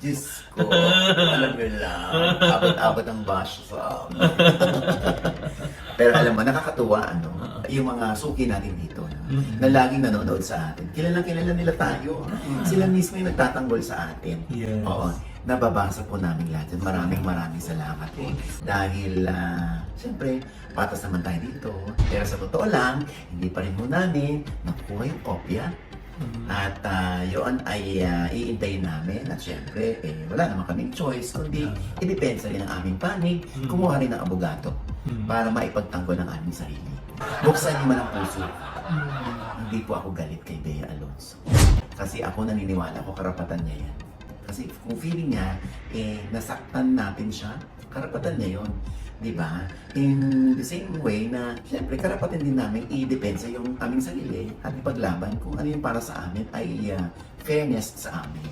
Diyos ko, alam mo lang, abot-abot ang bash sa amin. Pero alam mo, nakakatuwa, ano, yung mga suki natin dito, no, na laging nanonood sa atin. Kilala nila tayo. Sila mismo yung nagtatanggol sa atin. Yes. Oo. Nababasa po namin lahat. Maraming salamat po. Dahil, siyempre, patas naman tayo dito. Pero sa totoo lang, hindi pa rin po namin nakuha yung kopya. At yun ay iintayin namin at syempre wala naman kaming choice kundi idepensa rin ang aming panig, kumuha rin ng abogado para maipagtanggol ang aming sarili. Buksan niyo man ang puso. Hindi po ako galit kay Bea Alonzo. Kasi ako naniniwala ko karapatan niya yan. Kasi kung feeling niya, nasaktan natin siya, karapatan niya yon, di ba? In the same way na, syempre, karapatan din namin i-depensa yung aming sarili at ipaglaban kung ano yung para sa amin ay fairness sa amin.